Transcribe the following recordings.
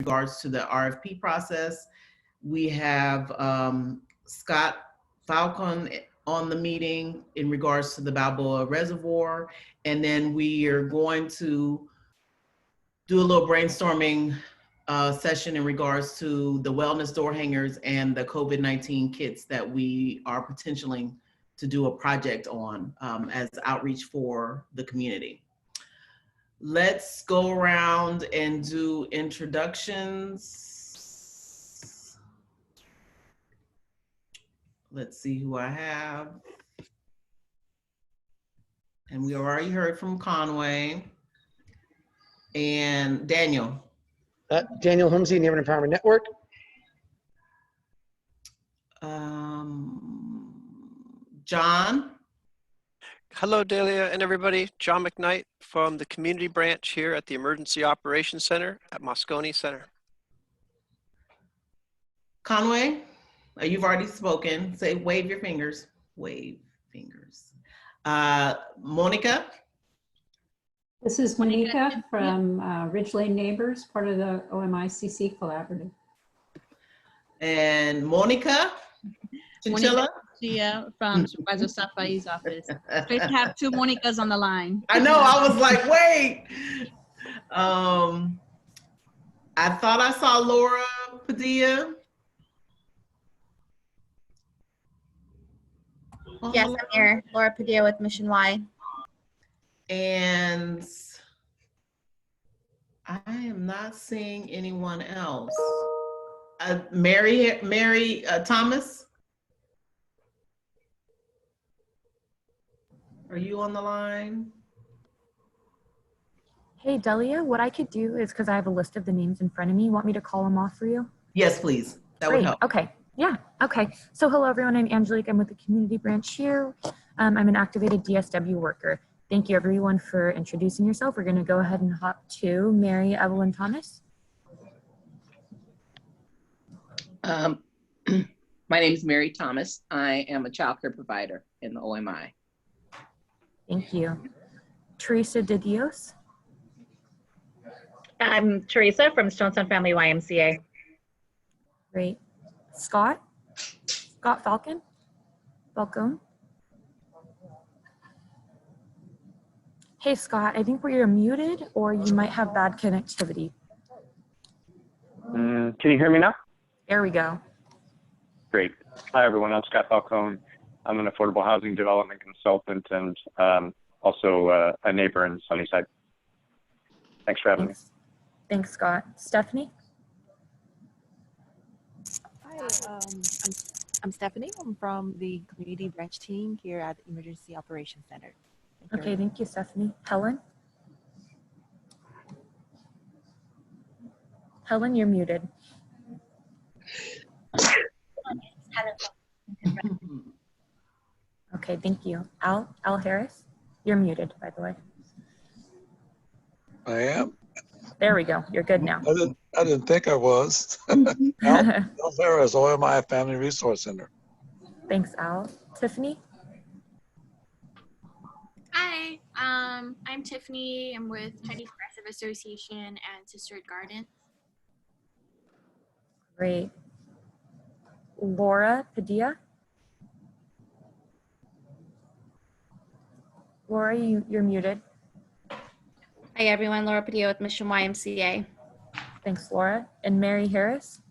regards to the RFP process. We have Scott Falcon on the meeting in regards to the Balboa Reservoir. And then we are going to do a little brainstorming session in regards to the wellness door hangers and the COVID-19 kits that we are potentially to do a project on as outreach for the community. Let's go around and do introductions. Let's see who I have. And we already heard from Conway and Daniel. Daniel Holmesy, Neighborhood Empowerment Network. John. Hello, Delia and everybody. John McKnight from the community branch here at the Emergency Operations Center at Moscone Center. Conway, you've already spoken. Say, wave your fingers. Wave fingers. Monica. This is Monica from Ridge Lane Neighbors, part of the OMICC Collaborative. And Monica Chinchilla. Gia from Supervisor Safai's office. Great to have two Monicas on the line. I know, I was like, wait. I thought I saw Laura Padilla. Yes, I'm here. Laura Padilla with Mission Y. And I am not seeing anyone else. Mary Thomas. Are you on the line? Hey, Delia, what I could do is, because I have a list of the names in front of me, want me to call them off for you? Yes, please. That would help. Okay. Yeah. Okay. So hello, everyone. I'm Angelique. I'm with the community branch here. I'm an activated DSW worker. Thank you, everyone, for introducing yourself. We're going to go ahead and hop to Mary Evelyn Thomas. My name is Mary Thomas. I am a child care provider in the OMI. Thank you. Teresa De Dios. I'm Teresa from Stone Sun Family YMCA. Great. Scott Falcon. Hey, Scott, I think you're muted or you might have bad connectivity. Can you hear me now? There we go. Great. Hi, everyone. I'm Scott Falcone. I'm an affordable housing development consultant and also a neighbor in Sunnyside. Thanks for having me. Thanks, Scott. Stephanie? Hi, I'm Stephanie. I'm from the community branch team here at Emergency Operations Center. Okay, thank you, Stephanie. Helen? Helen, you're muted. Okay, thank you. Al Harris? You're muted, by the way. I am? There we go. You're good now. I didn't think I was. Al Harris, OMI Family Resource Center. Thanks, Al. Tiffany? Hi, I'm Tiffany. I'm with Chinese Progressive Association and Sisterhood Garden. Great. Laura Padilla? Laura, you're muted. Hi, everyone. Laura Padilla with Mission YMCA. Thanks, Laura. And Mary Harris?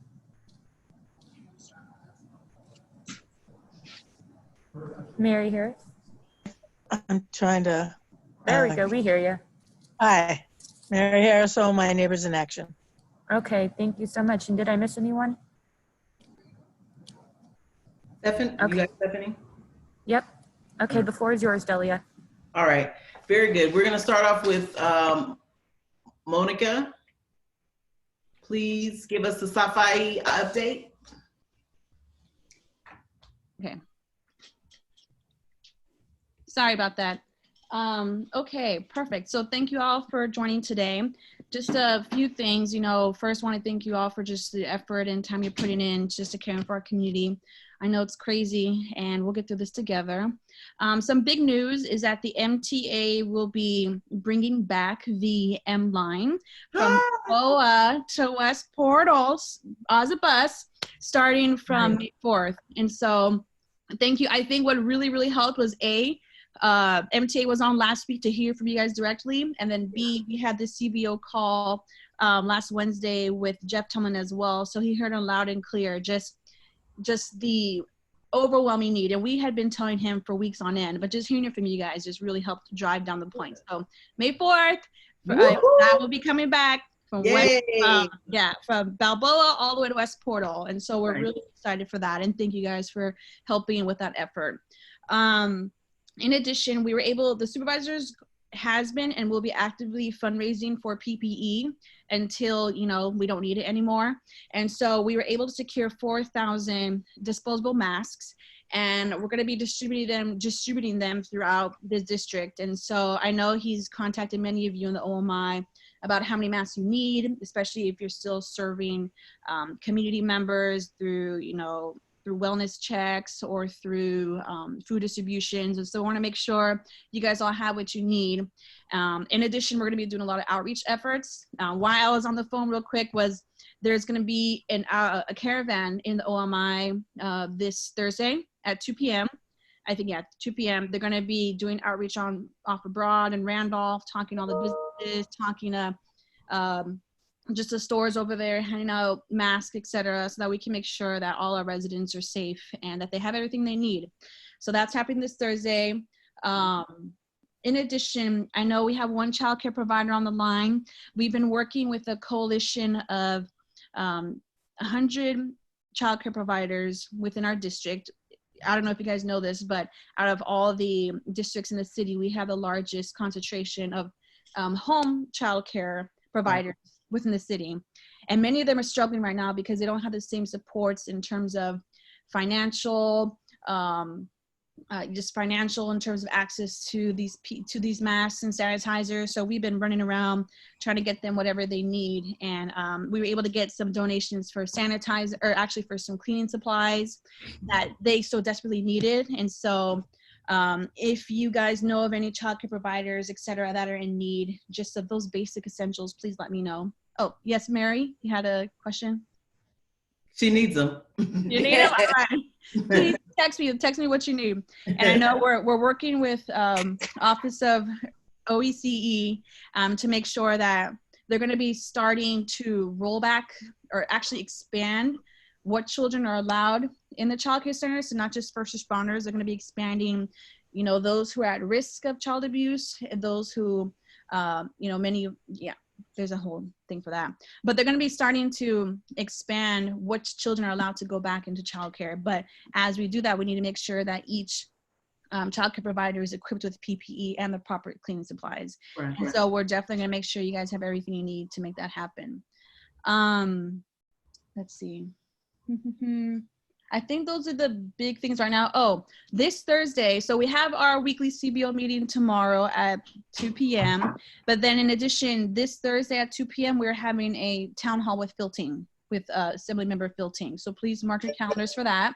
Mary Harris? I'm trying to. There we go. We hear you. Hi, Mary Harris, My Neighbors in Action. Okay, thank you so much. And did I miss anyone? Stephanie? Okay. You got Stephanie? Yep. Okay, the floor is yours, Delia. All right, very good. We're gonna start off with Monica. Please give us the Safai update. Okay. Sorry about that. Okay, perfect. So thank you all for joining today. Just a few things, first want to thank you all for just the effort and time you're putting in just to caring for our community. I know it's crazy, and we'll get through this together. Some big news is that the MTA will be bringing back the M line from BOA to West Portals as a bus starting from May 4th. And so thank you. I think what really, really helped was MTA was on last week to hear from you guys directly. And then B, we had the CBO call last Wednesday with Jeff Tillman as well. So he heard it loud and clear, just the overwhelming need. And we had been telling him for weeks on end, but just hearing it from you guys just really helped drive down the point. So May 4th, that will be coming back from from Balboa all the way to West Portal. And so we're really excited for that. And thank you guys for helping with that effort. In addition, the supervisors has been and will be actively fundraising for PPE until, we don't need it anymore. And so we were able to secure 4,000 disposable masks, and we're going to be distributing them throughout the district. And so I know he's contacted many of you in the OMI about how many masks you need, especially if you're still serving community members through wellness checks or through food distributions. And so I want to make sure you guys all have what you need. In addition, we're going to be doing a lot of outreach efforts. Why I was on the phone real quick was there's going to be a caravan in the OMI this Thursday at 2 p.m. I think, 2 p.m. They're going to be doing outreach off of Broad and Randolph, talking to all the businesses, talking to just the stores over there, handing out masks, etc., so that we can make sure that all our residents are safe and that they have everything they need. So that's happening this Thursday. In addition, I know we have one childcare provider on the line. We've been working with a coalition of 100 childcare providers within our district. I don't know if you guys know this, but out of all the districts in the city, we have the largest concentration of home childcare providers within the city. And many of them are struggling right now because they don't have the same supports in terms of financial, just financial in terms of access to these masks and sanitizers. So we've been running around trying to get them whatever they need. And we were able to get some donations for sanitizer, or actually for some cleaning supplies that they so desperately needed. And so if you guys know of any childcare providers, etc., that are in need just of those basic essentials, please let me know. Oh, yes, Mary, you had a question? She needs them. You need them? All right. Please text me what you need. And I know we're working with Office of OECE to make sure that they're going to be starting to roll back or actually expand what children are allowed in the childcare centers. So not just first responders, they're going to be expanding, those who are at risk of child abuse, and those who, there's a whole thing for that. But they're going to be starting to expand which children are allowed to go back into childcare. But as we do that, we need to make sure that each childcare provider is equipped with PPE and the proper cleaning supplies. Right. And so we're definitely going to make sure you guys have everything you need to make that happen. Let's see. I think those are the big things right now. Oh, this Thursday, so we have our weekly CBO meeting tomorrow at 2 p.m. But then in addition, this Thursday at 2 p.m., we're having a town hall with Phil Ting, with Assembly Member Phil Ting. So please mark your calendars for that.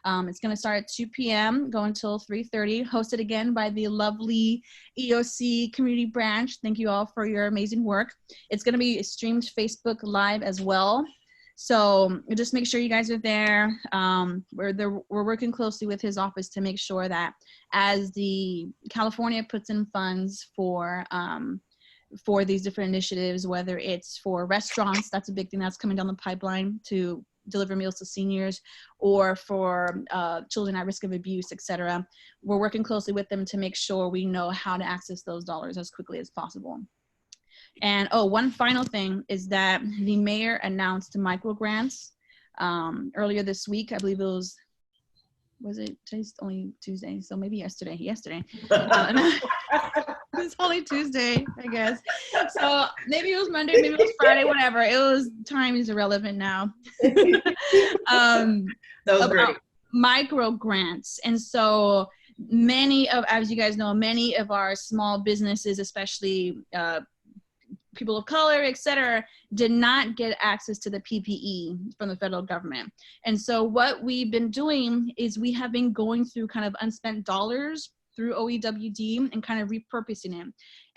It's going to start at 2 p.m., go until 3:30, hosted again by the lovely EOC Community Branch. Thank you all for your amazing work. It's going to be streamed Facebook Live as well. So just make sure you guys are there. We're working closely with his office to make sure that as the California puts in funds for these different initiatives, whether it's for restaurants, that's a big thing that's coming down the pipeline to deliver meals to seniors, or for children at risk of abuse, etc. We're working closely with them to make sure we know how to access those dollars as quickly as possible. And one final thing is that the mayor announced micro grants earlier this week. I believe it was it today's only Tuesday, so maybe yesterday. It's only Tuesday, I guess. So maybe it was Monday, maybe it was Friday, whatever. Time is irrelevant now. That was great. Micro grants. And so as you guys know, many of our small businesses, especially people of color, et cetera, did not get access to the PPE from the federal government. And so what we've been doing is we have been going through kind of unspent dollars through OEWD and kind of repurposing it.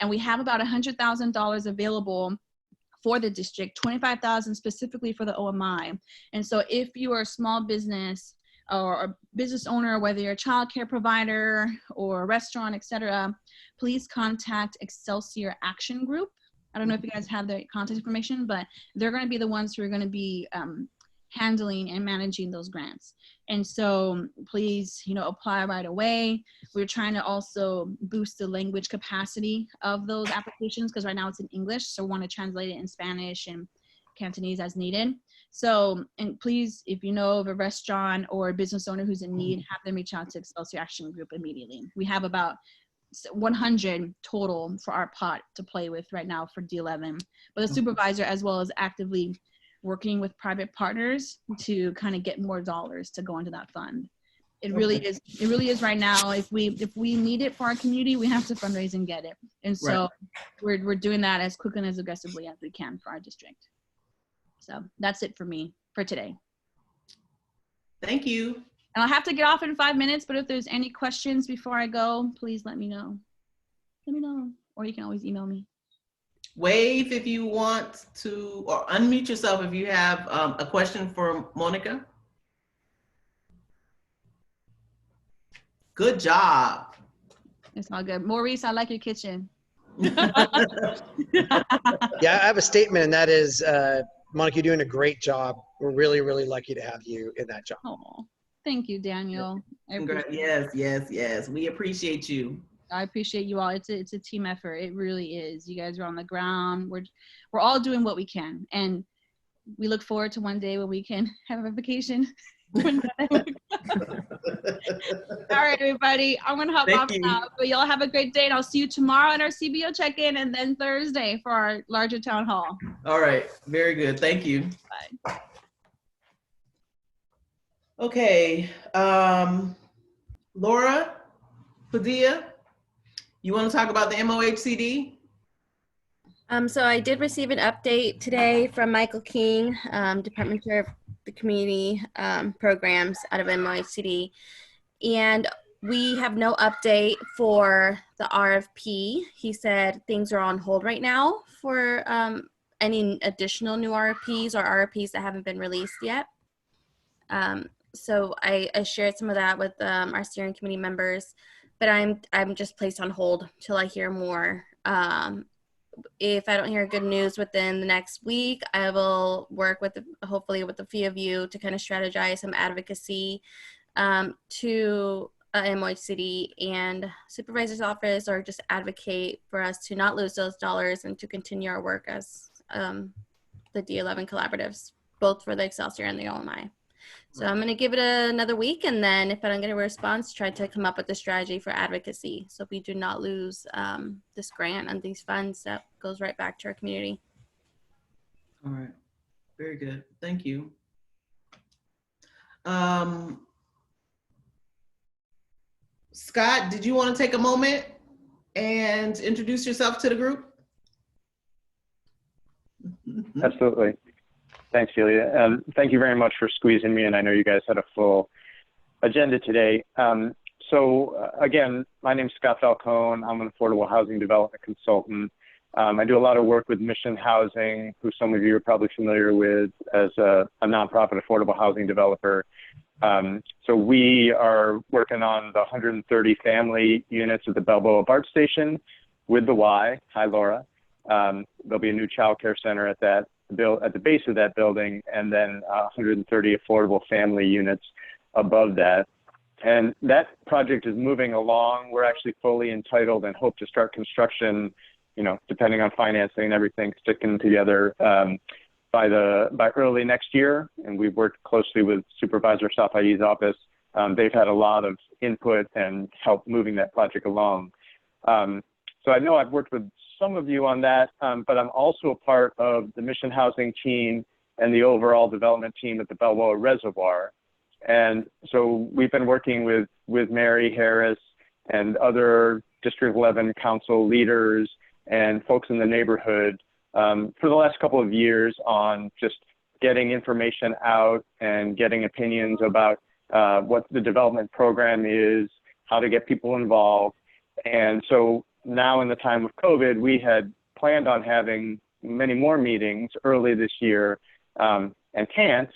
And we have about $100,000 available for the district, 25,000 specifically for the OMI. And so if you are a small business or a business owner, whether you're a child care provider or a restaurant, et cetera, please contact Excelsior Action Group. I don't know if you guys have their contact information, but they're going to be the ones who are going to be handling and managing those grants. And so please, apply right away. We're trying to also boost the language capacity of those applications because right now it's in English. So we want to translate it in Spanish and Cantonese as needed. So, and please, if you know of a restaurant or a business owner who's in need, have them reach out to Excelsior Action Group immediately. We have about 100 total for our pot to play with right now for D11. But the supervisor, as well as actively working with private partners to kind of get more dollars to go into that fund. It really is right now. If we need it for our community, we have to fundraise and get it. And so we're doing that as quick and as aggressively as we can for our district. So that's it for me for today. Thank you. And I'll have to get off in 5 minutes, but if there's any questions before I go, please let me know. Let me know, or you can always email me. Wave if you want to, or unmute yourself if you have a question for Monica. Good job. It's all good. Maurice, I like your kitchen. Yeah, I have a statement, and that is, Monica, you're doing a great job. We're really, really lucky to have you in that job. Oh, thank you, Daniel. Yes. We appreciate you. I appreciate you all. It's a team effort. It really is. You guys are on the ground. We're all doing what we can, and we look forward to one day when we can have a vacation. All right, everybody. I'm gonna hop off now, but y'all have a great day, and I'll see you tomorrow at our CBO check-in, and then Thursday for our larger town hall. All right. Very good. Thank you. Bye. Okay. Laura Padilla, you want to talk about the MOHCD? So I did receive an update today from Michael King, Department Chair of the Community Programs out of MOHCD, and we have no update for the RFP. He said things are on hold right now for any additional new RFPs or RFPs that haven't been released yet. So I shared some of that with our steering committee members, but I'm just placed on hold till I hear more. If I don't hear good news within the next week, I will work with hopefully with a few of you to kind of strategize some advocacy to MOHCD and supervisor's office, or just advocate for us to not lose those dollars and to continue our work as the D11 collaboratives, both for the Excelsior and the OMI. So I'm going to give it another week, and then if I don't get a response, try to come up with a strategy for advocacy so we do not lose this grant and these funds that goes right back to our community. All right. Very good. Thank you. Scott, did you want to take a moment and introduce yourself to the group? Absolutely. Thanks, Celia. Thank you very much for squeezing me in. I know you guys had a full agenda today. Again, my name is Scott Falcone. I'm an affordable housing development consultant. I do a lot of work with Mission Housing, who some of you are probably familiar with as a nonprofit affordable housing developer. So we are working on the 130 family units at the Balboa BART station with the Y. Hi, Laura. There'll be a new child care center at the base of that building, and then 130 affordable family units above that. And that project is moving along. We're actually fully entitled and hope to start construction, depending on financing and everything sticking together by early next year. And we've worked closely with Supervisor Safai's office. They've had a lot of input and help moving that project along. So I know I've worked with some of you on that, but I'm also a part of the Mission Housing team and the overall development team at the Balboa Reservoir. And so we've been working with Mary Harris and other District 11 council leaders and folks in the neighborhood for the last couple of years on just getting information out and getting opinions about what the development program is, how to get people involved. And so now in the time of COVID, we had planned on having many more meetings early this year and can't.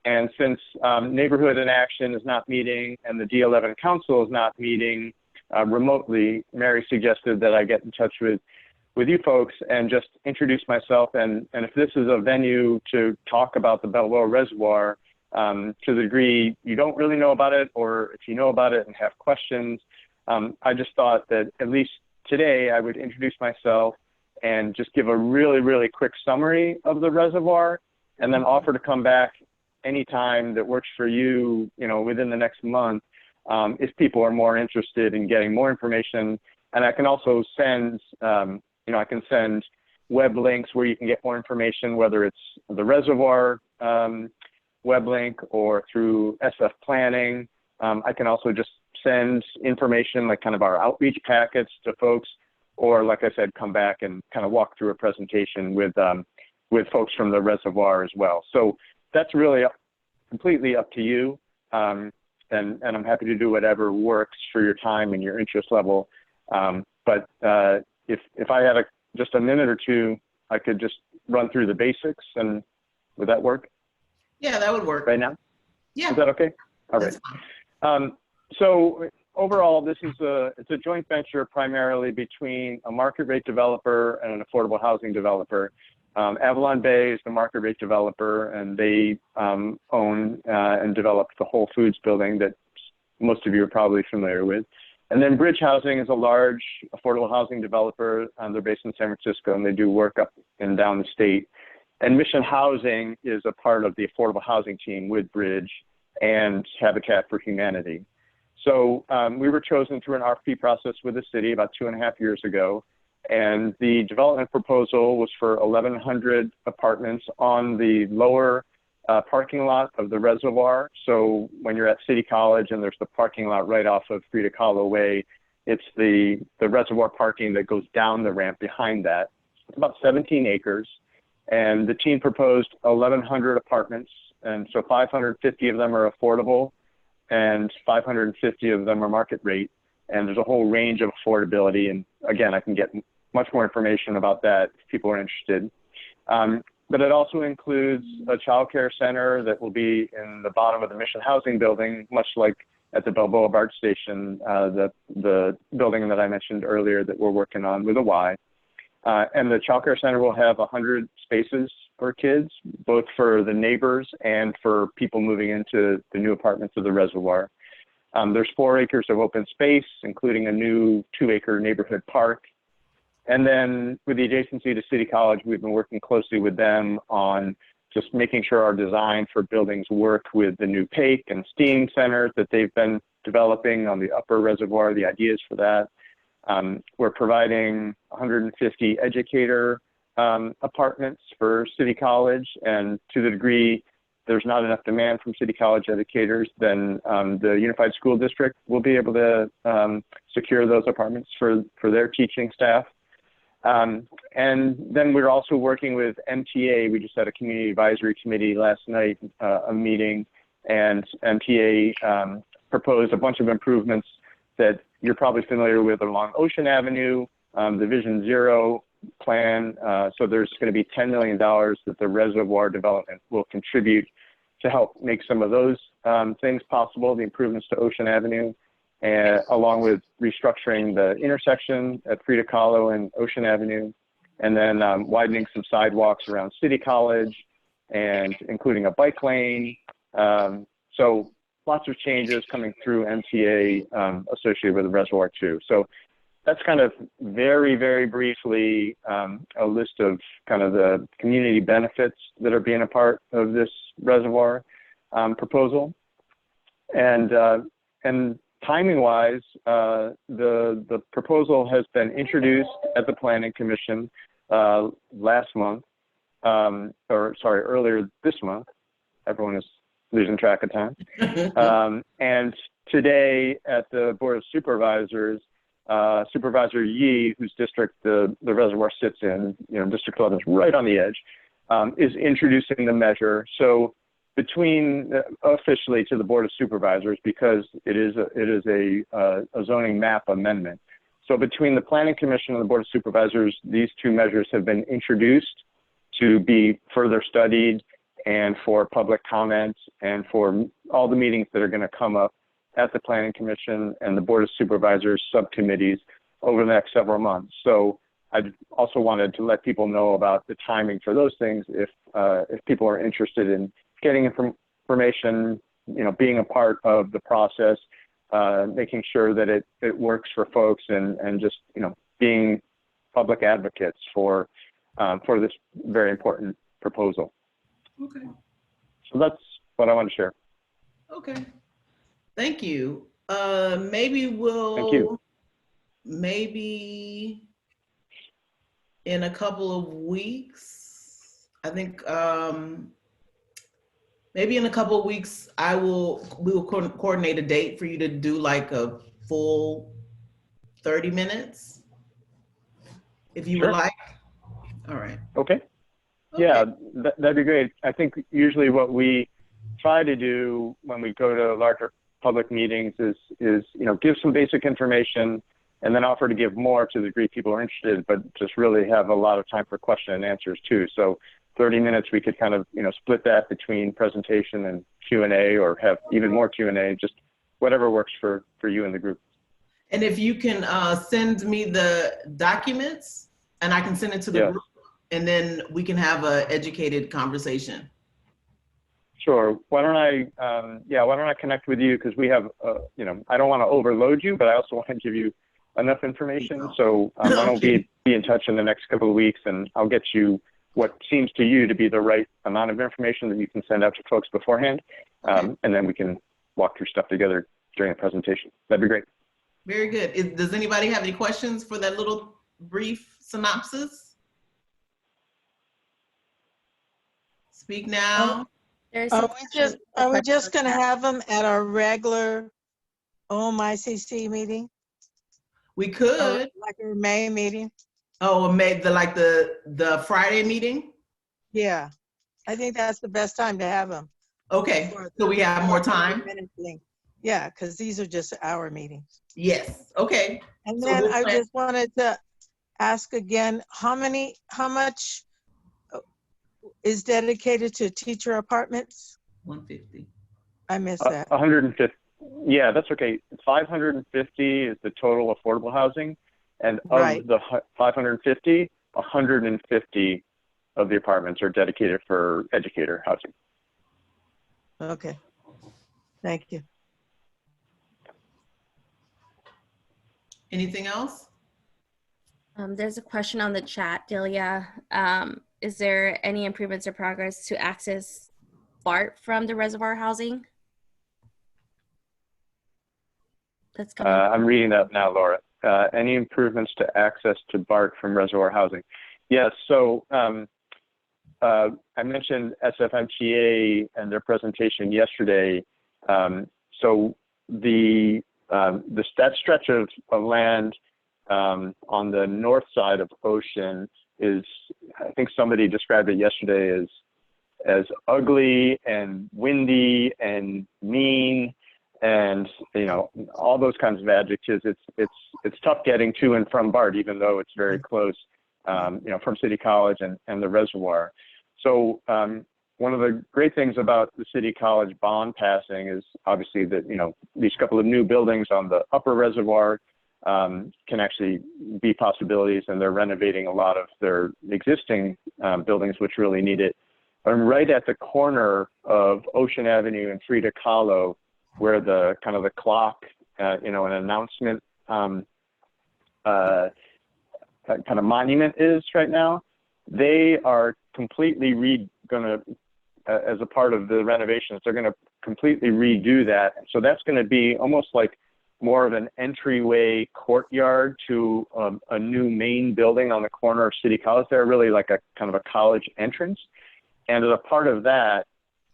And since Neighborhood in Action is not meeting and the D11 Council is not meeting remotely, Mary suggested that I get in touch with you folks and just introduce myself. And if this is a venue to talk about the Balboa Reservoir, to the degree you don't really know about it, or if you know about it and have questions, I just thought that at least today I would introduce myself and just give a really, really quick summary of the reservoir, and then offer to come back anytime that works for you, within the next month, if people are more interested in getting more information. And I can also send, I can send web links where you can get more information, whether it's the reservoir web link or through SF Planning. I can also just send information like kind of our outreach packets to folks, or like I said, come back and kind of walk through a presentation with folks from the reservoir as well. So that's really completely up to you. And I'm happy to do whatever works for your time and your interest level. But if I had just a minute or two, I could just run through the basics, and would that work? Yeah, that would work. Right now? Yeah. Is that okay? All right. So overall, it's a joint venture primarily between a market rate developer and an affordable housing developer. Avalon Bay is the market rate developer, and they own and develop the Whole Foods building that most of you are probably familiar with. And then Bridge Housing is a large affordable housing developer. They're based in San Francisco, and they do work up and down the state. And Mission Housing is a part of the affordable housing team with Bridge and Habitat for Humanity. So we were chosen through an RFP process with the city about 2.5 years ago. And the development proposal was for 1,100 apartments on the lower parking lot of the reservoir. So when you're at City College and there's the parking lot right off of Frida Kahlo Way, it's the reservoir parking that goes down the ramp behind that. It's about 17 acres. And the team proposed 1,100 apartments. And so 550 of them are affordable and 550 of them are market rate. And there's a whole range of affordability. And again, I can get much more information about that if people are interested. But it also includes a child care center that will be in the bottom of the Mission Housing building, much like at the Balboa BART station, the building that I mentioned earlier that we're working on with a Y. And the child care center will have 100 spaces for kids, both for the neighbors and for people moving into the new apartments of the reservoir. There's 4 acres of open space, including a new 2-acre neighborhood park. And then with the adjacency to City College, we've been working closely with them on just making sure our design for buildings work with the new PAIC and STEAM centers that they've been developing on the upper reservoir, the ideas for that. We're providing 150 educator apartments for City College, and to the degree there's not enough demand from City College educators, then the Unified School District will be able to secure those apartments for their teaching staff. And then we're also working with MTA. We just had a community advisory committee last night, a meeting, and MTA proposed a bunch of improvements that you're probably familiar with along Ocean Avenue, the Vision Zero plan. So there's going to be $10 million that the reservoir development will contribute to help make some of those things possible, the improvements to Ocean Avenue, along with restructuring the intersection at Frida Kahlo and Ocean Avenue, and then widening some sidewalks around City College, and including a bike lane. So lots of changes coming through MTA associated with the reservoir too. So that's kind of very, very briefly a list of kind of the community benefits that are being a part of this reservoir proposal. And timing-wise, the proposal has been introduced at the Planning Commission last month, earlier this month. Everyone is losing track of time. And today at the Board of Supervisors, Supervisor Yee, whose district the reservoir sits in, District 11 is right on the edge, is introducing the measure. So between officially to the Board of Supervisors, because it is a zoning map amendment. So between the Planning Commission and the Board of Supervisors, these two measures have been introduced to be further studied and for public comment and for all the meetings that are going to come up at the Planning Commission and the Board of Supervisors subcommittees over the next several months. So I also wanted to let people know about the timing for those things if people are interested in getting information, being a part of the process, making sure that it works for folks and just, being public advocates for this very important proposal. Okay. So that's what I want to share. Okay. Thank you. Maybe we'll. Thank you. Maybe in a couple of weeks, I think. Maybe in a couple of weeks, we will coordinate a date for you to do like a full 30 minutes, if you would like. All right. Okay. Yeah, that'd be great. I think usually what we try to do when we go to larger public meetings is give some basic information and then offer to give more to the degree people are interested, but just really have a lot of time for question and answers too. So 30 minutes, we could kind of, split that between presentation and Q&A, or have even more Q&A, just whatever works for you and the group. And if you can send me the documents and I can send it to the group, and then we can have an educated conversation. Sure. Why don't I connect with you? Because we have, I don't want to overload you, but I also want to give you enough information. So why don't we be in touch in the next couple of weeks, and I'll get you what seems to you to be the right amount of information that you can send out to folks beforehand. And then we can walk through stuff together during the presentation. That'd be great. Very good. Does anybody have any questions for that little brief synopsis? Speak now. Are we just going to have them at our regular OMICC meeting? We could. Like our May meeting? Oh, May, the Friday meeting? Yeah, I think that's the best time to have them. Okay, so we have more time? Yeah, because these are just our meetings. Yes, okay. And then I just wanted to ask again, how much is dedicated to teacher apartments? 150. I missed that. 150. Yeah, that's okay. 550 is the total affordable housing, and of the 550, 150 of the apartments are dedicated for educator housing. Okay. Thank you. Anything else? There's a question on the chat, Delia. Is there any improvements or progress to access BART from the reservoir housing? That's coming. I'm reading that now, Laura. Any improvements to access to BART from reservoir housing? Yes, so I mentioned SFMTA and their presentation yesterday. So that stretch of land on the north side of Ocean is, I think somebody described it yesterday as ugly and windy and mean, and all those kinds of adjectives. It's tough getting to and from BART, even though it's very close, from City College and the reservoir. So one of the great things about the City College bond passing is obviously that these couple of new buildings on the upper reservoir can actually be possibilities, and they're renovating a lot of their existing buildings, which really need it. And right at the corner of Ocean Avenue and Frida Kahlo, where the kind of the clock, an announcement kind of monument is right now, they are completely as a part of the renovations, they're going to completely redo that. So that's going to be almost like more of an entryway courtyard to a new main building on the corner of City College. They're really like a kind of a college entrance. And as a part of that,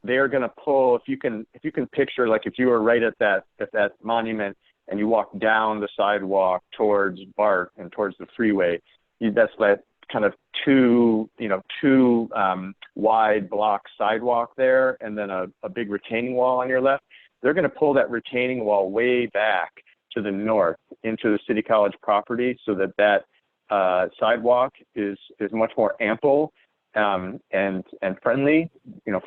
they're going to pull, if you can picture, like if you were right at that monument, and you walk down the sidewalk towards BART and towards the freeway, that's that kind of two wide block sidewalk there, and then a big retaining wall on your left. They're going to pull that retaining wall way back to the north into the City College property, so that sidewalk is much more ample and friendly,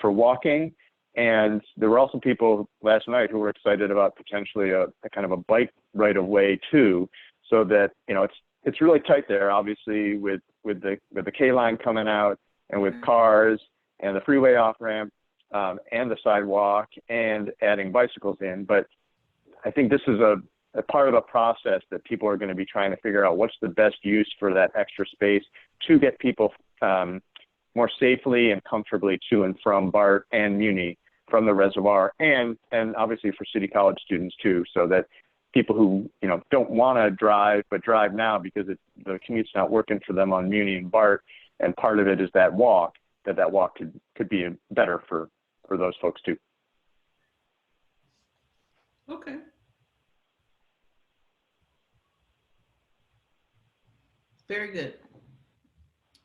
for walking. And there were also people last night who were excited about potentially a kind of a bike right of way too, so that it's really tight there, obviously with the K line coming out and with cars and the freeway off ramp and the sidewalk and adding bicycles in. But I think this is a part of a process that people are going to be trying to figure out what's the best use for that extra space to get people more safely and comfortably to and from BART and Muni from the reservoir, and obviously for City College students too, so that people who don't want to drive but drive now because the commute's not working for them on Muni and BART, and part of it is that walk could be better for those folks too. Okay. Very good.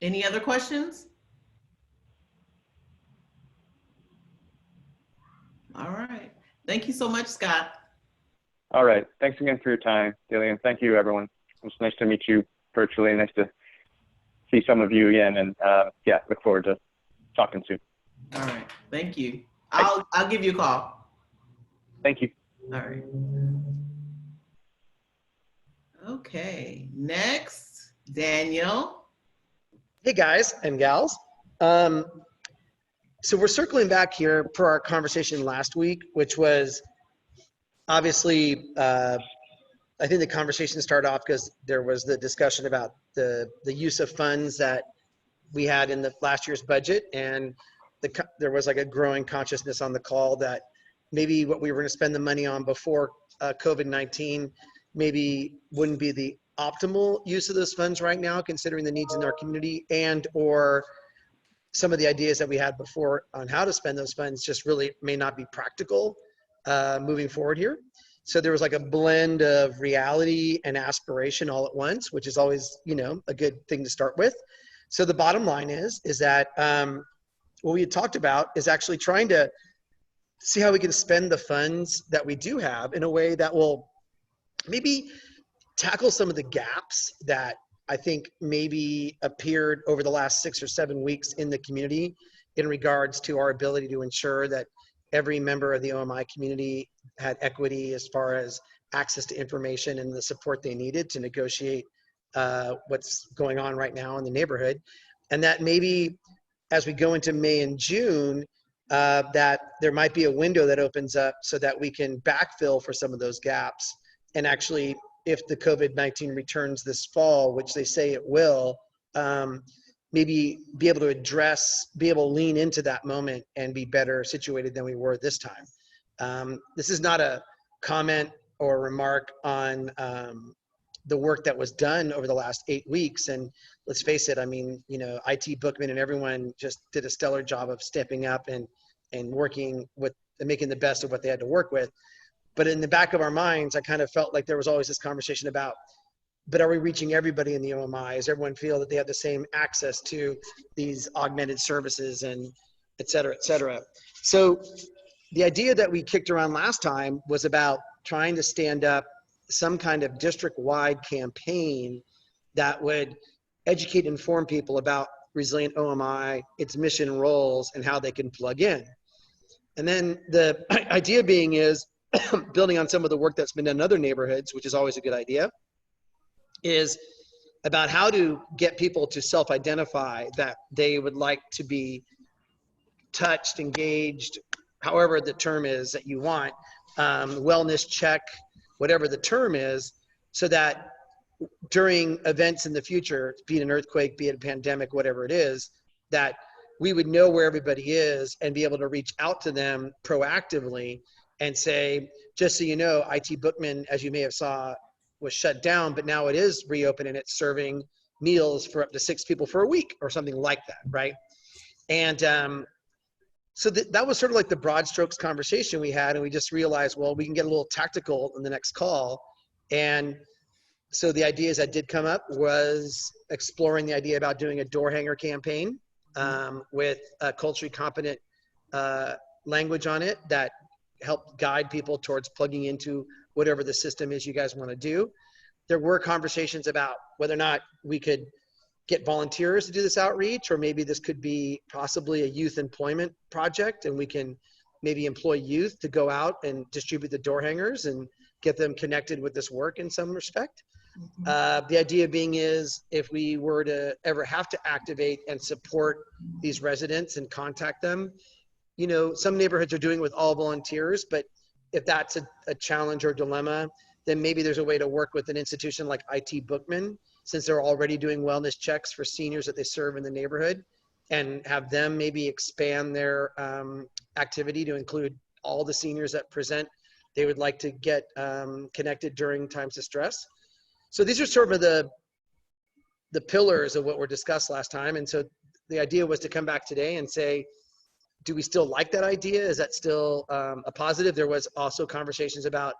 Any other questions? All right. Thank you so much, Scott. All right. Thanks again for your time, Gillian. Thank you, everyone. It was nice to meet you virtually. Nice to see some of you again. And look forward to talking soon. All right. Thank you. I'll give you a call. Thank you. All right. Okay. Next, Daniel. Hey, guys and gals. So we're circling back here for our conversation last week, which was obviously, I think the conversation started off because there was the discussion about the use of funds that we had in the last year's budget, and there was like a growing consciousness on the call that maybe what we were going to spend the money on before COVID-19 maybe wouldn't be the optimal use of those funds right now, considering the needs in our community, and or some of the ideas that we had before on how to spend those funds just really may not be practical moving forward here. So there was like a blend of reality and aspiration all at once, which is always, a good thing to start with. So the bottom line is that what we had talked about is actually trying to see how we can spend the funds that we do have in a way that will maybe tackle some of the gaps that I think maybe appeared over the last 6 or 7 weeks in the community in regards to our ability to ensure that every member of the OMI community had equity as far as access to information and the support they needed to negotiate what's going on right now in the neighborhood. And that maybe as we go into May and June, that there might be a window that opens up so that we can backfill for some of those gaps. And actually, if the COVID-19 returns this fall, which they say it will, maybe be able to lean into that moment and be better situated than we were this time. This is not a comment or remark on the work that was done over the last 8 weeks. And let's face it, I mean, IT Bookman and everyone just did a stellar job of stepping up and working with and making the best of what they had to work with. But in the back of our minds, I kind of felt like there was always this conversation about, but are we reaching everybody in the OMI? Does everyone feel that they have the same access to these augmented services and et cetera, et cetera? So the idea that we kicked around last time was about trying to stand up some kind of district-wide campaign that would educate and inform people about Resilient OMI, its mission and roles, and how they can plug in. And then the idea being is, building on some of the work that's been done in other neighborhoods, which is always a good idea, is about how to get people to self-identify that they would like to be touched, engaged, however the term is that you want, wellness check, whatever the term is, so that during events in the future, be it an earthquake, be it a pandemic, whatever it is, that we would know where everybody is and be able to reach out to them proactively and say, just so you know, IT Bookman, as you may have saw, was shut down, but now it is reopened and it's serving meals for up to 6 people for a week or something like that, right? And So that was sort of like the broad strokes conversation we had, and we just realized, well, we can get a little tactical in the next call. And so the ideas that did come up was exploring the idea about doing a door hanger campaign with a culturally competent language on it that helped guide people towards plugging into whatever the system is you guys want to do. There were conversations about whether or not we could get volunteers to do this outreach, or maybe this could be possibly a youth employment project, and we can maybe employ youth to go out and distribute the door hangers and get them connected with this work in some respect. The idea being is, if we were to ever have to activate and support these residents and contact them, you know, some neighborhoods are doing it with all volunteers, but if that's a challenge or dilemma, then maybe there's a way to work with an institution like IT Bookman, since they're already doing wellness checks for seniors that they serve in the neighborhood, and have them maybe expand their activity to include all the seniors that present they would like to get connected during times of stress. So these are sort of the pillars of what were discussed last time. And so the idea was to come back today and say, do we still like that idea? Is that still a positive? There was also conversations about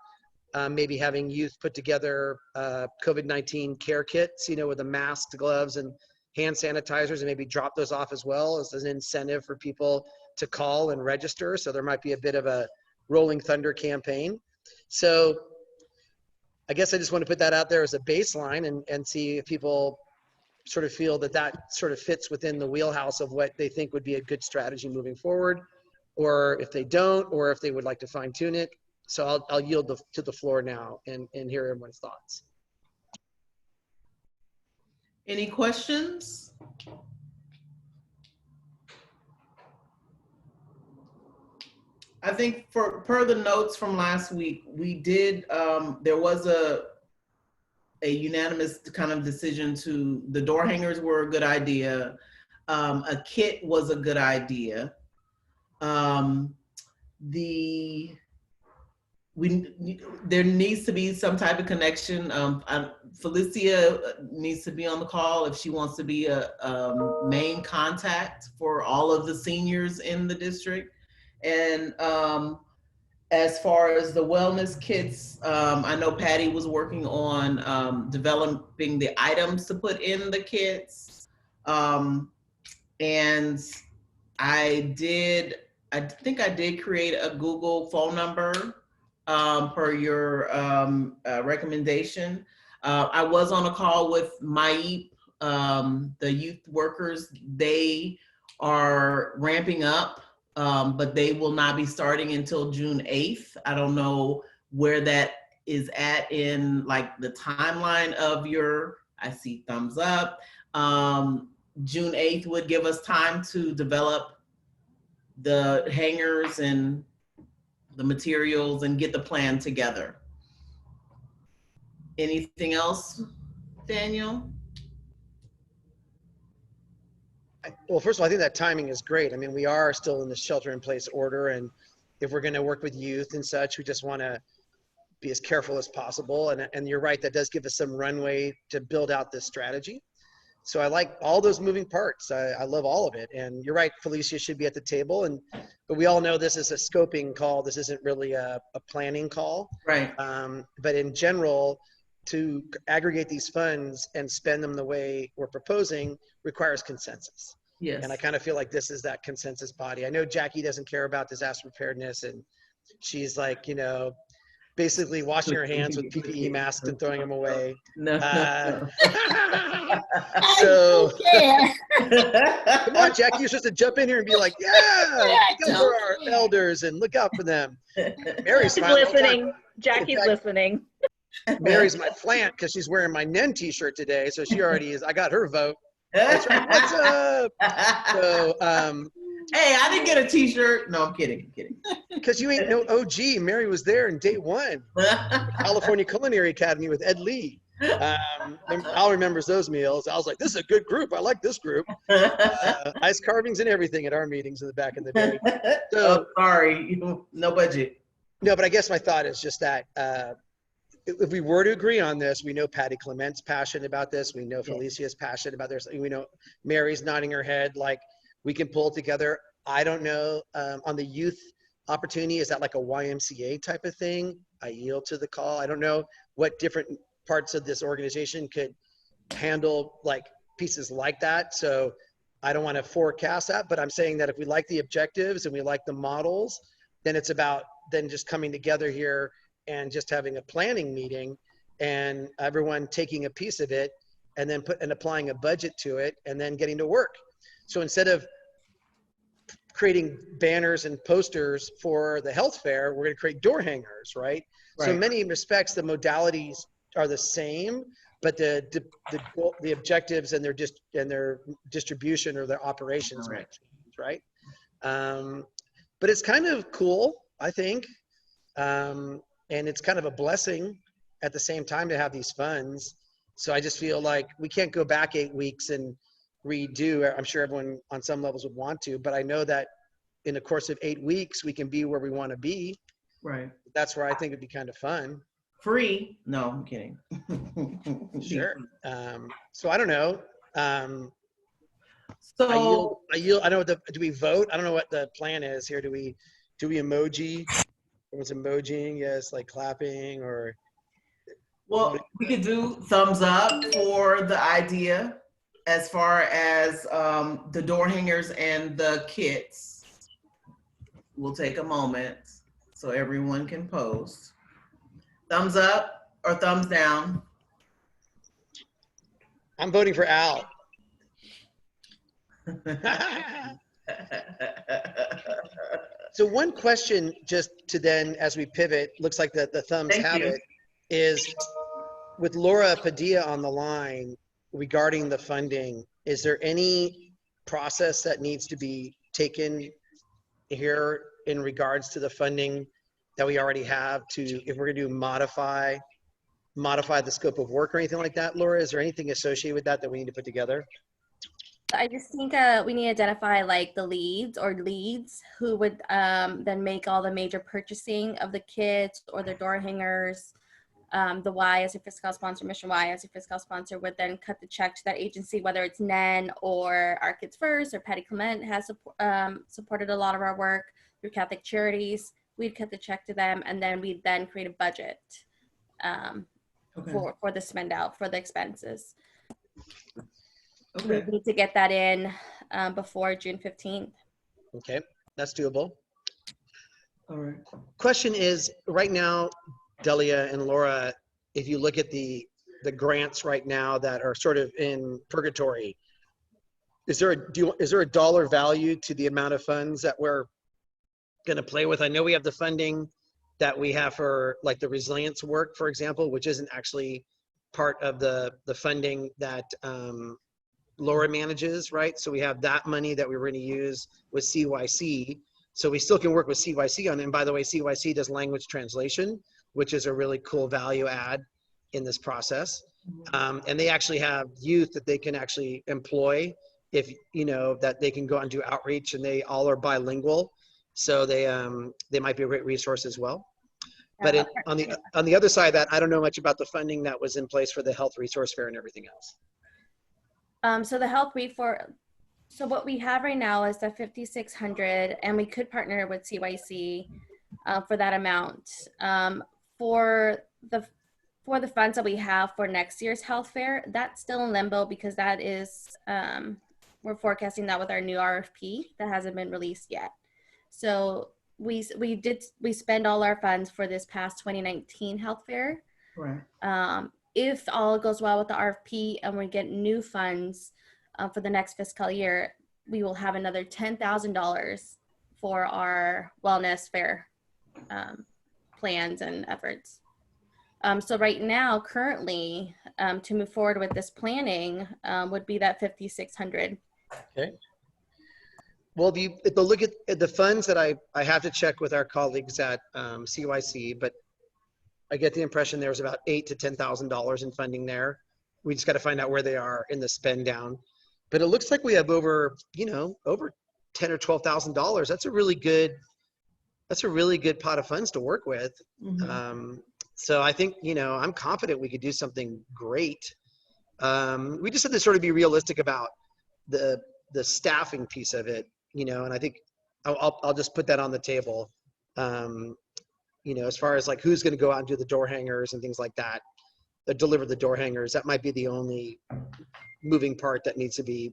maybe having youth put together COVID-19 care kits, you know, with the masks, gloves, and hand sanitizers, and maybe drop those off as well as an incentive for people to call and register. So there might be a bit of a rolling thunder campaign. So I guess I just want to put that out there as a baseline and see if people sort of feel that that sort of fits within the wheelhouse of what they think would be a good strategy moving forward, or if they don't, or if they would like to fine tune it. So I'll yield to the floor now and hear everyone's thoughts. Any questions? I think per the notes from last week, we did, there was a unanimous kind of decision to, the door hangers were a good idea. A kit was a good idea. There needs to be some type of connection. Felicia needs to be on the call if she wants to be a main contact for all of the seniors in the district. And as far as the wellness kits, I know Patty was working on developing the items to put in the kits. And I think I did create a Google phone number per your recommendation. I was on a call with MOHCD, the youth workers. They are ramping up, but they will not be starting until June 8th. I don't know where that is at in like the timeline of your, I see thumbs up. June 8th would give us time to develop the hangers and the materials and get the plan together. Anything else, Daniel? Well, first of all, I think that timing is great. I mean, we are still in the shelter-in-place order, and if we're going to work with youth and such, we just want to be as careful as possible. And you're right, that does give us some runway to build out this strategy. So I like all those moving parts. I love all of it. And you're right, Felicia should be at the table. But we all know this is a scoping call. This isn't really a planning call. Right. But in general, to aggregate these funds and spend them the way we're proposing requires consensus. Yes. And I kind of feel like this is that consensus body. I know Jackie doesn't care about disaster preparedness, and she's like, you know, basically washing her hands with PPE masks and throwing them away. No. So come on, Jackie, you're supposed to jump in here and be like, yeah, those are our elders and look out for them. Mary's listening. Jackie's listening. Mary's my plant because she's wearing my NEN t-shirt today, so she already is. I got her vote. That's right. What's up? So, hey, I didn't get a t-shirt. No, I'm kidding. Because you ain't no OG. Mary was there in day one. California Culinary Academy with Ed Lee. Al remembers those meals. I was like, this is a good group. I like this group. Ice carvings and everything at our meetings in the back in the day. So, sorry, no budget. No, but I guess my thought is just that if we were to agree on this, we know Patty Clement's passionate about this. We know Felicia's passionate about this. We know Mary's nodding her head. Like, we can pull it together. I don't know, on the youth opportunity, is that like a YMCA type of thing? I yield to the call. I don't know what different parts of this organization could handle like pieces like that. So I don't want to forecast that, but I'm saying that if we like the objectives and we like the models, then it's about then just coming together here and just having a planning meeting and everyone taking a piece of it and then applying a budget to it and then getting to work. So instead of creating banners and posters for the health fair, we're going to create door hangers, right? So in many respects, the modalities are the same, but the objectives and their distribution or their operations might change, right? But it's kind of cool, I think, and it's kind of a blessing at the same time to have these funds. So I just feel like we can't go back 8 weeks and redo. I'm sure everyone on some levels would want to, but I know that in the course of 8 weeks, we can be where we want to be. Right. That's where I think it'd be kind of fun. Free? No, I'm kidding. Sure. So I don't know. So I yield. I know. Do we vote? I don't know what the plan is here. Do we emoji? Everyone's emojiing, yes, like clapping or. Well, we could do thumbs up for the idea as far as the door hangers and the kits. We'll take a moment so everyone can post. Thumbs up or thumbs down? I'm voting for Al. So one question just to then, as we pivot, looks like the thumbs have it, is with Laura Padilla on the line regarding the funding, is there any process that needs to be taken here in regards to the funding that we already have to, if we're going to modify the scope of work or anything like that? Laura, is there anything associated with that that we need to put together? I just think we need to identify like the leads who would then make all the major purchasing of the kits or the door hangers. The Y as a fiscal sponsor, Mission Y as a fiscal sponsor would then cut the check to that agency, whether it's NEN or Our Kids First or Patty Clement has supported a lot of our work through Catholic Charities. We'd cut the check to them, and then we'd then create a budget for the spend out for the expenses. We need to get that in before June 15th. Okay, that's doable. All right. Question is, right now, Delia and Laura, if you look at the grants right now that are sort of in purgatory, is there a dollar value to the amount of funds that we're going to play with? I know we have the funding that we have for like the resilience work, for example, which isn't actually part of the funding that Laura manages, right? So we have that money that we were going to use with CYC. So we still can work with CYC on it. And by the way, CYC does language translation, which is a really cool value add in this process. And they actually have youth that they can actually employ if, you know, that they can go out and do outreach, and they all are bilingual. So they might be a great resource as well. But on the other side of that, I don't know much about the funding that was in place for the health resource fair and everything else. So the health so what we have right now is the $5,600, and we could partner with CYC for that amount. For the funds that we have for next year's health fair, that's still in limbo because that is we're forecasting that with our new RFP that hasn't been released yet. So we spend all our funds for this past 2019 health fair. Right. If all goes well with the RFP and we get new funds for the next fiscal year, we will have another $10,000 for our wellness fair plans and efforts. So right now, currently, to move forward with this planning would be that $5,600. Okay. Well, if you look at the funds that I have to check with our colleagues at CYC, but I get the impression there's about $8,000 to $10,000 in funding there. We just got to find out where they are in the spend down. But it looks like we have over $10,000 or $12,000. That's a really good pot of funds to work with. Mm-hmm. So I think, I'm confident we could do something great. We just have to sort of be realistic about the staffing piece of it, and I think I'll just put that on the table. You know, as far as like who's going to go out and do the door hangers and things like that, deliver the door hangers, that might be the only moving part that needs to be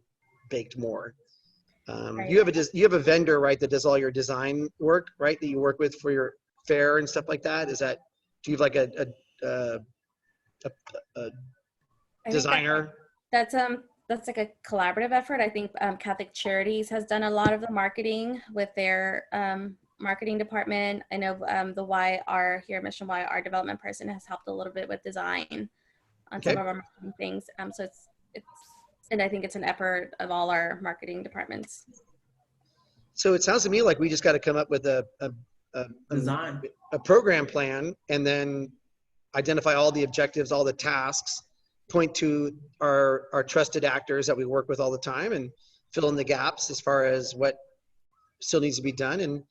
baked more. You have a vendor, right, that does all your design work, right, that you work with for your fair and stuff like that? Is that, do you have like a designer? That's like a collaborative effort. I think Catholic Charities has done a lot of the marketing with their marketing department. I know the YR here, Mission Y, our development person has helped a little bit with design on some of our marketing things. So it's and I think it's an effort of all our marketing departments. So it sounds to me like we just got to come up with a design, a program plan, and then identify all the objectives, all the tasks, point to our trusted actors that we work with all the time, and fill in the gaps as far as what still needs to be done. And it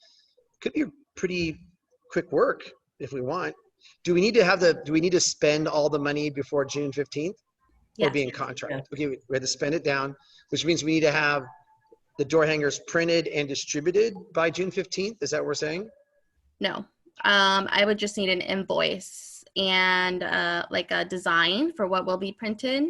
could be pretty quick work if we want. Do we need to spend all the money before June 15th? Or be in contract? Okay, we had to spend it down, which means we need to have the door hangers printed and distributed by June 15th. Is that what we're saying? No, I would just need an invoice and like a design for what will be printed,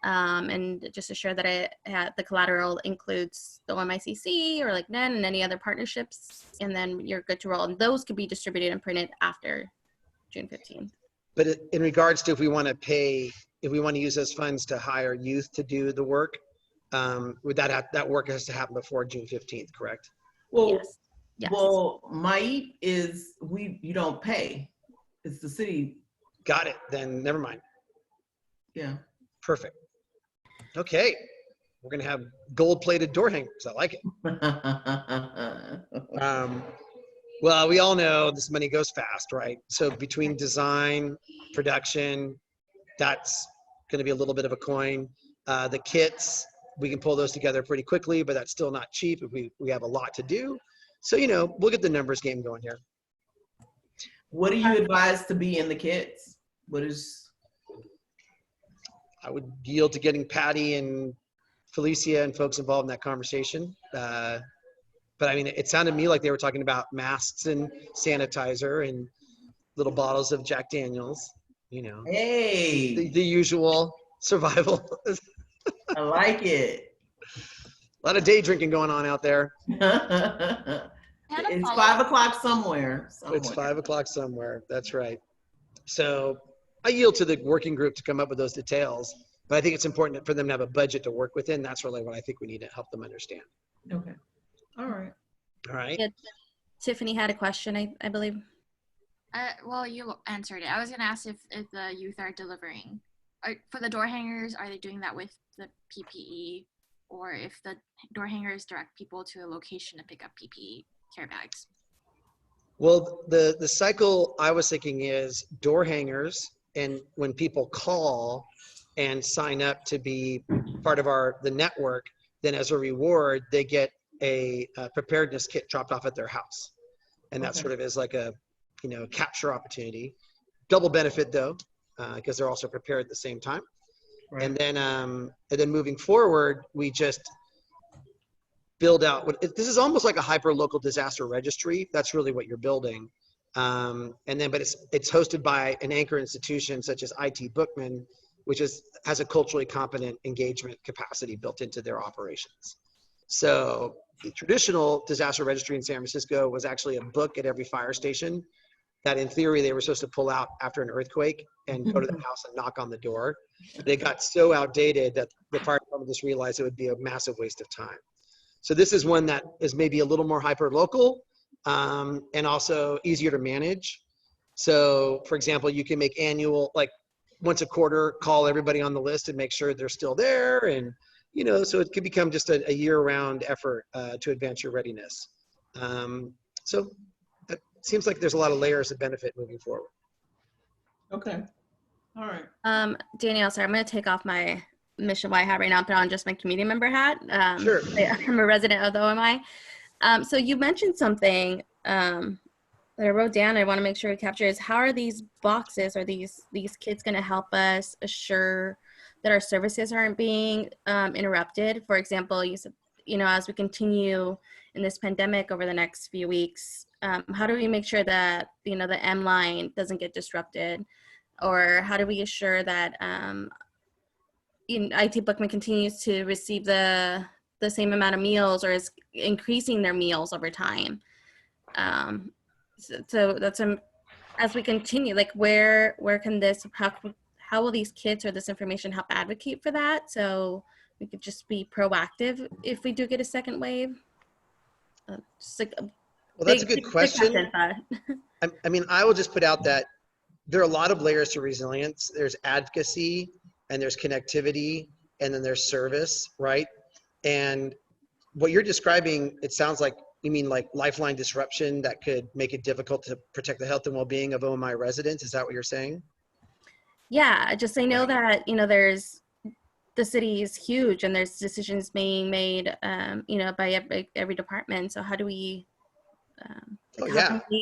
and just assure that the collateral includes the OMICC or like NEN and any other partnerships, and then you're good to roll. And those could be distributed and printed after June 15th. But in regards to if we want to use those funds to hire youth to do the work, would that work has to happen before June 15th, correct? Well, yes. Well, MOHCD is you don't pay. It's the city. Got it. Then never mind. Yeah. Perfect. Okay. We're gonna have gold-plated door hangers. I like it. Well, we all know this money goes fast, right? So between design, production, that's going to be a little bit of a coin. The kits, we can pull those together pretty quickly, but that's still not cheap if we have a lot to do. So, you know, we'll get the numbers game going here. What do you advise to be in the kits? I would yield to getting Patty and Felicia and folks involved in that conversation. But I mean, it sounded to me like they were talking about masks and sanitizer and little bottles of Jack Daniels, you know. Hey. The usual survival. I like it. A lot of day drinking going on out there. It's 5 o'clock somewhere. It's 5 o'clock somewhere. That's right. So I yield to the working group to come up with those details, but I think it's important for them to have a budget to work within. That's really what I think we need to help them understand. Okay. All right. All right. Yeah. Tiffany had a question, I believe. Well, you answered it. I was going to ask if the youth are delivering. For the door hangers, are they doing that with the PPE? Or if the door hangers direct people to a location to pick up PPE care bags? Well, the cycle I was thinking is door hangers, and when people call and sign up to be part of the network, then as a reward, they get a preparedness kit dropped off at their house. And that sort of is like a, you know, capture opportunity. Double benefit though, because they're also prepared at the same time. Right. And then moving forward, we just build out this is almost like a hyper local disaster registry. That's really what you're building. But it's hosted by an anchor institution such as IT Bookman, which has a culturally competent engagement capacity built into their operations. So the traditional disaster registry in San Francisco was actually a book at every fire station that in theory they were supposed to pull out after an earthquake and go to the house and knock on the door. They got so outdated that the fire department just realized it would be a massive waste of time. So this is one that is maybe a little more hyper local and also easier to manage. So for example, you can make annual, like once a quarter, call everybody on the list and make sure they're still there. And, you know, so it could become just a year-round effort to advance your readiness. So it seems like there's a lot of layers of benefit moving forward. Okay. All right. Danielle, sorry, I'm going to take off my Mission Y hat right now and put on just my community member hat. Sure. I'm a resident of the OMI. So you mentioned something that I wrote down. I want to make sure we capture is how are these boxes or these kits going to help us assure that our services aren't being interrupted? For example, you said as we continue in this pandemic over the next few weeks, how do we make sure that, the M line doesn't get disrupted? Or how do we assure that IT Bookman continues to receive the same amount of meals or is increasing their meals over time? So that's as we continue, like where can this, how will these kits or this information help advocate for that? So we could just be proactive if we do get a second wave. Just like Well, that's a good question. I mean, I will just put out that there are a lot of layers to resilience. There's advocacy, and there's connectivity, and then there's service, right? And what you're describing, it sounds like you mean like lifeline disruption that could make it difficult to protect the health and well-being of OMI residents. Is that what you're saying? Yeah, just I know that, there's, the city is huge and there's decisions being made, by every department. So how do we,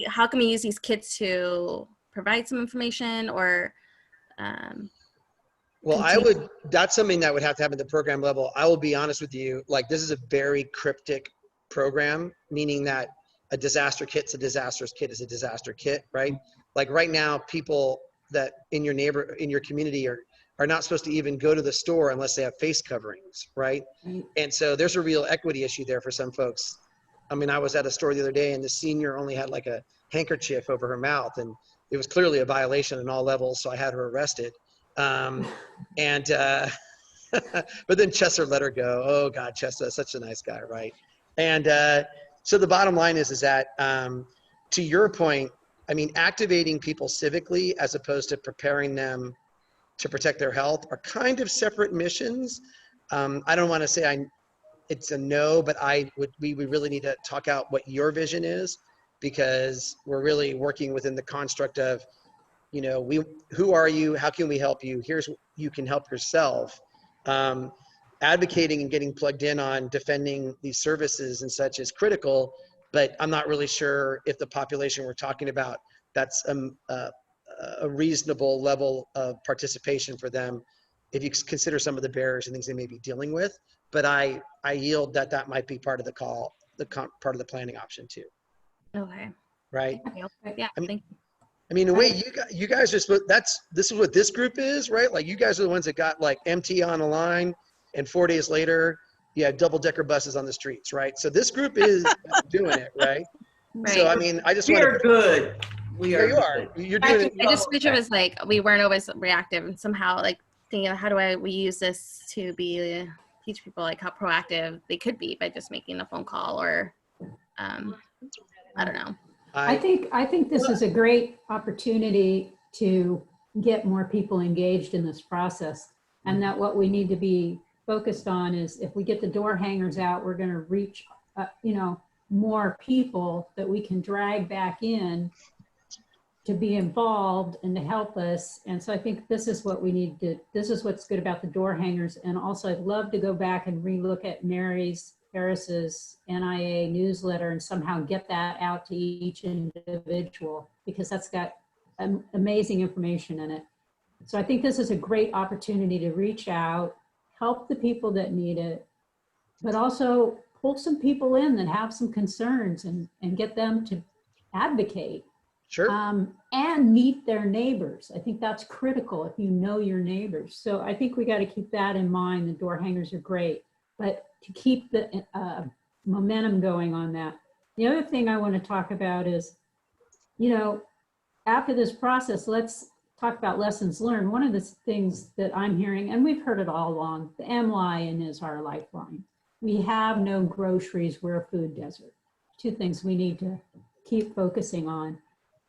how can we use these kits to provide some information or, well, that's something that would have to happen at the program level. I will be honest with you, like this is a very cryptic program, meaning that a disaster kit's a disaster kit is a disaster kit, right? Like right now, people that in your community are not supposed to even go to the store unless they have face coverings, right? And so there's a real equity issue there for some folks. I mean, I was at a store the other day and the senior only had like a handkerchief over her mouth and it was clearly a violation on all levels. So I had her arrested. But then Chester let her go. Oh God, Chester, such a nice guy, right? And so the bottom line is that to your point, I mean, activating people civically as opposed to preparing them to protect their health are kind of separate missions. I don't want to say it's a no, but we really need to talk out what your vision is, because we're really working within the construct of, who are you? How can we help you? Here's you can help yourself. Advocating and getting plugged in on defending these services and such is critical, but I'm not really sure if the population we're talking about, that's a reasonable level of participation for them if you consider some of the barriers and things they may be dealing with. But I yield that might be part of the call, part of the planning option too. Okay. Right? Yeah, thank you. I mean, the way you guys are supposed, this is what this group is, right? Like you guys are the ones that got like MT on the line and 4 days later, you had double-decker buses on the streets, right? So this group is doing it, right? So, I mean, I just want to- We are good. You are. You're doing it. I just wish it was like, we weren't always reactive and somehow like thinking, how do we use this to teach people like how proactive they could be by just making a phone call or, I don't know. I think this is a great opportunity to get more people engaged in this process, and that what we need to be focused on is if we get the door hangers out, we're going to reach, more people that we can drag back in to be involved and to help us. And so I think this is what we need to, this is what's good about the door hangers. And also I'd love to go back and relook at Harris's NIA newsletter and somehow get that out to each individual, because that's got amazing information in it. So I think this is a great opportunity to reach out, help the people that need it, but also pull some people in that have some concerns and get them to advocate. Sure. And meet their neighbors. I think that's critical if you know your neighbors. So I think we got to keep that in mind. The door hangers are great, but to keep the momentum going on that. The other thing I want to talk about is, after this process, let's talk about lessons learned. One of the things that I'm hearing, and we've heard it all along, the M line is our lifeline. We have no groceries, we're a food desert. Two things we need to keep focusing on.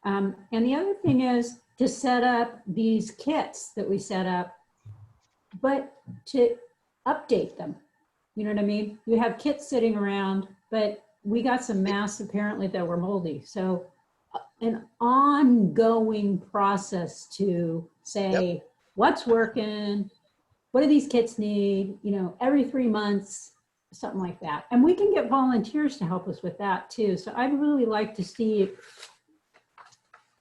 And the other thing is to set up these kits that we set up, but to update them. You know what I mean? You have kits sitting around, but we got some masks apparently that were moldy. So an ongoing process to say, what's working? What do these kits need? Every 3 months, something like that. And we can get volunteers to help us with that too. So I'd really like to see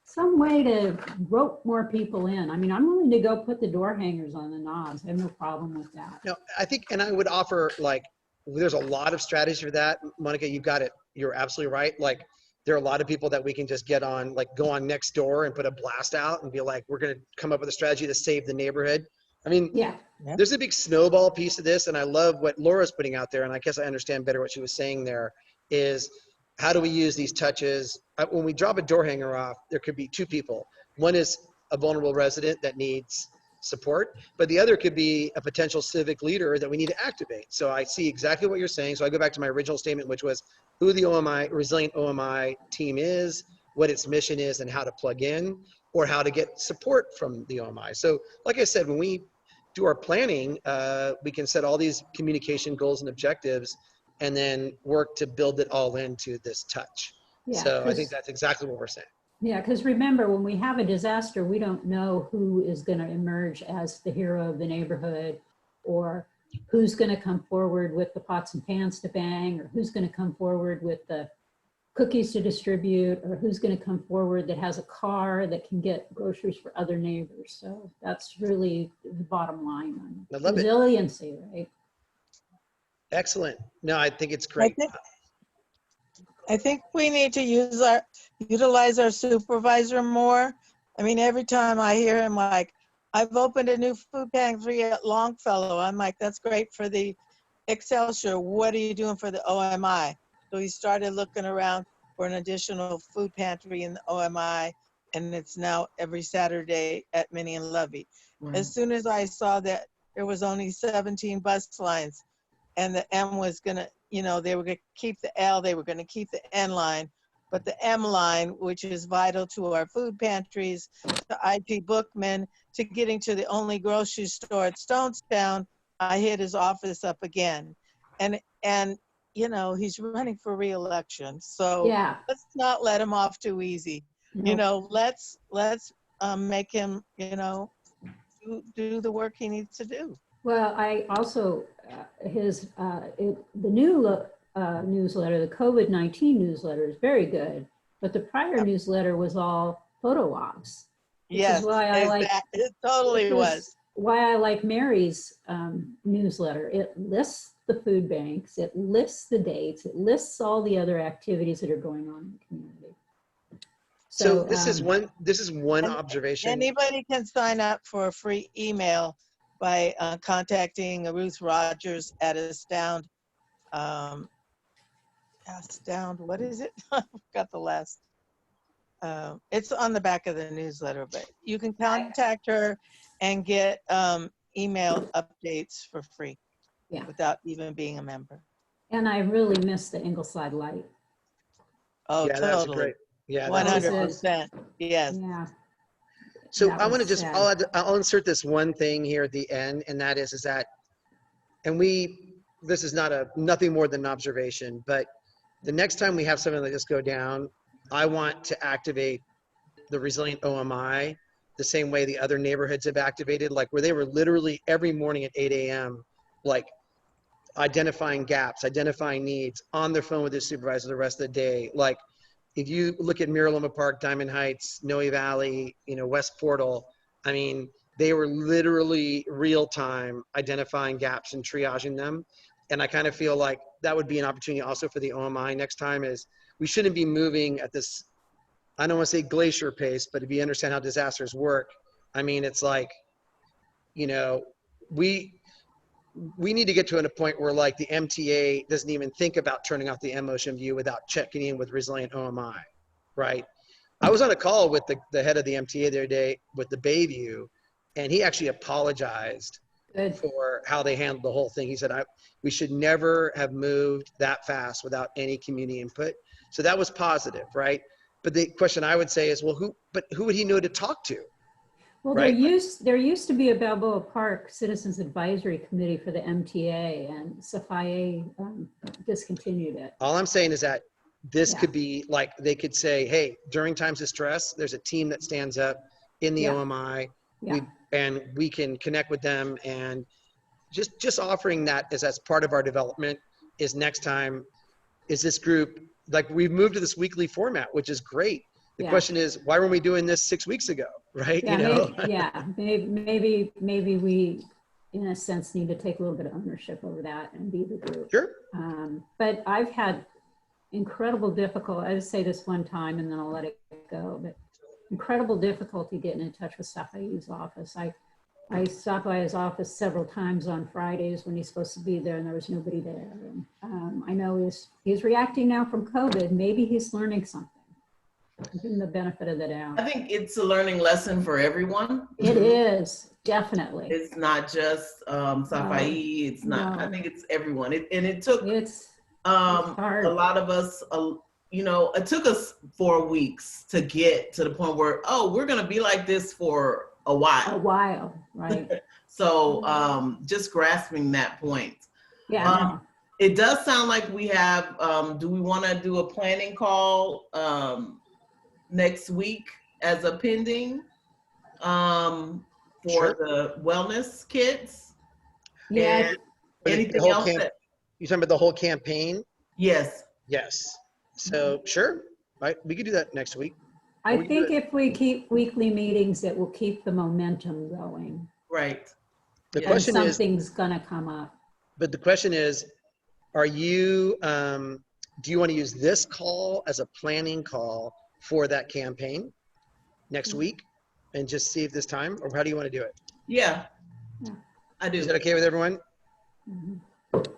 some way to rope more people in. I mean, I'm willing to go put the door hangers on the knobs. I have no problem with that. No, I think, and I would offer like, there's a lot of strategies for that. Monica, you got it. You're absolutely right. Like, there are a lot of people that we can just get on, like go on Nextdoor and put a blast out and be like, we're going to come up with a strategy to save the neighborhood. I mean, there's a big snowball piece of this. And I love what Laura's putting out there. And I guess I understand better what she was saying there is, how do we use these touches? When we drop a door hanger off, there could be two people. One is a vulnerable resident that needs support, but the other could be a potential civic leader that we need to activate. So I see exactly what you're saying. So I go back to my original statement, which was who the OMI, resilient OMI team is, what its mission is, and how to plug in, or how to get support from the OMI. So like I said, when we do our planning, we can set all these communication goals and objectives and then work to build it all into this touch. Yeah, so I think that's exactly what we're saying. Yeah, because remember, when we have a disaster, we don't know who is going to emerge as the hero of the neighborhood, or who's going to come forward with the pots and pans to bang, or who's going to come forward with the cookies to distribute, or who's going to come forward that has a car that can get groceries for other neighbors. So that's really the bottom line on resiliency, right? Excellent. No, I think it's great. I think we need to utilize our supervisor more. I mean, every time I hear him, like, I've opened a new food pantry at Longfellow. I'm like, that's great for the Excelsior. What are you doing for the OMI? So he started looking around for an additional food pantry in the OMI, and it's now every Saturday at Minnie and Lovey. Right. As soon as I saw that there was only 17 bus lines, and the M was gonna, you know, they were gonna keep the L, they were gonna keep the N line, but the M line, which is vital to our food pantries, to IT Bookman, to getting to the only grocery store at Stonestown, I hit his office up again. And you know, he's running for re-election. So let's not let him off too easy. You know, let's make him, you know, do the work he needs to do. Well, I also, the new newsletter, the COVID-19 newsletter is very good, but the prior newsletter was all photo ops. Yes, why I like, it totally was. Why I like Mary's newsletter. It lists the food banks, it lists the dates, it lists all the other activities that are going on in the community. So this is one observation. Anybody can sign up for a free email by contacting Ruth Rogers at Astound. Astound, what is it? I forgot the last. It's on the back of the newsletter, but you can contact her and get email updates for free without even being a member. And I really miss the Ingleside Light. Oh, yeah, totally. that's great. Yeah, 100%. Yes. Yeah. So I want to just, I'll insert this one thing here at the end, and that is that, and this is nothing more than an observation, but the next time we have something like this go down, I want to activate the Resilient OMI the same way the other neighborhoods have activated, like where they were literally every morning at 8 a.m., like identifying gaps, identifying needs, on their phone with their supervisor the rest of the day. Like, if you look at Miraloma Park, Diamond Heights, Noe Valley, you know, West Portal, I mean, they were literally real time identifying gaps and triaging them. And I kind of feel like that would be an opportunity also for the OMI next time. Is we shouldn't be moving at this, I don't want to say glacier pace, but if you understand how disasters work, I mean, it's like, you know, we need to get to a point where like the MTA doesn't even think about turning off the M-Motion view without checking in with Resilient OMI, right? I was on a call with the head of the MTA the other day with the Bayview, and he actually apologized for how they handled the whole thing. He said, we should never have moved that fast without any community input. So that was positive, right? But the question I would say is, well, who would he know to talk to? Well, right? there used to be a Balboa Park Citizens Advisory Committee for the MTA, and SFIA discontinued it. All I'm saying is that this could be like, they could say, hey, during times of stress, there's a team that stands up in the OMI, and we can connect with them, and just offering that as part of our development is next time, is this group, like we've moved to this weekly format, which is great. The question is, why weren't we doing this 6 weeks ago, right? Yeah, you know? maybe we in a sense, need to take a little bit of ownership over that and be the group. Sure. But I've had incredible difficulty. I just say this one time and then I'll let it go, but incredible difficulty getting in touch with Safai's office. I stopped by his office several times on Fridays when he's supposed to be there and there was nobody there. And, I know he's reacting now from COVID. Maybe he's learning something. Give him the benefit of the doubt. I think it's a learning lesson for everyone. It is, definitely. It's not just Safai. It's not. No. I think it's everyone. It took hard. a lot of us. You know, it took us 4 weeks to get to the point where, oh, we're going to be like this for a while. A while, right? So just grasping that point. Yeah. It does sound like we have. Do we want to do a planning call next week as a pending for the wellness kits? Yeah. Anything else? You talking about the whole campaign? Yes. Yes. So sure, right? We could do that next week. I think if we keep weekly meetings, it will keep the momentum going. Right. The question is, something's gonna come up. But the question is, are you, do you want to use this call as a planning call for that campaign next week and just see if this time, or how do you want to do it? Yeah, I do. Is that okay with everyone?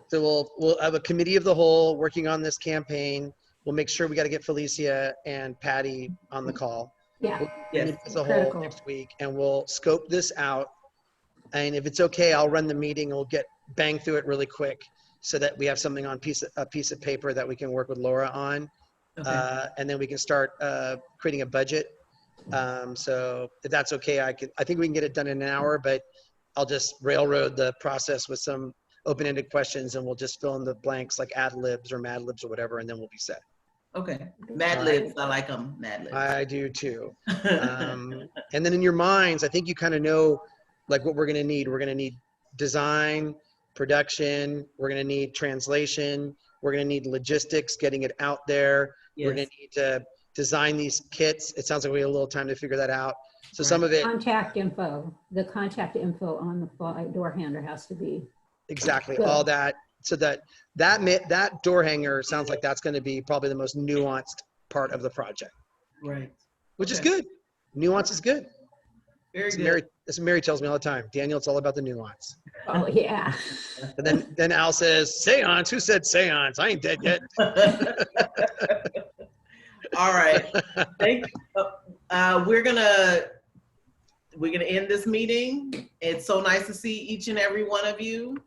So we'll have a committee of the whole working on this campaign. We'll make sure we got to get Felicia and Patty on the call. Yeah. We'll meet as a whole next week and we'll scope this out. And if it's okay, I'll run the meeting and we'll bang through it really quick so that we have something on a piece of paper that we can work with Laura on. Okay. And then we can start creating a budget. So if that's okay, I think we can get it done in an hour, but I'll just railroad the process with some open-ended questions and we'll just fill in the blanks like ad libs or mad libs or whatever, and then we'll be set. Okay. Mad libs, I like them. Mad libs. I do too. And then in your minds, I think you kind of know like what we're going to need. We're going to need design, production. We're going to need translation. We're going to need logistics, getting it out there. Yes. We're going to need to design these kits. It sounds like we have a little time to figure that out. So some of it. Contact info. The contact info on the door hanger has to be. Exactly. Good. All that. So that door hanger sounds like that's going to be probably the most nuanced part of the project. Right. Which is good. Nuance is good. Very good. Mary tells me all the time, Daniel, it's all about the nuance. Oh yeah. And then Al says, seance, who said seance? I ain't dead yet. All right. Thank you. We're gonna end this meeting. It's so nice to see each and every one of you.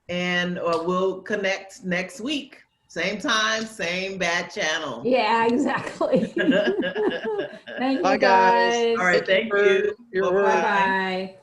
And we'll connect next week. Same time, same bad channel. Yeah, exactly. Thank you, Bye, guys. All right, thank you. Your work. Bye.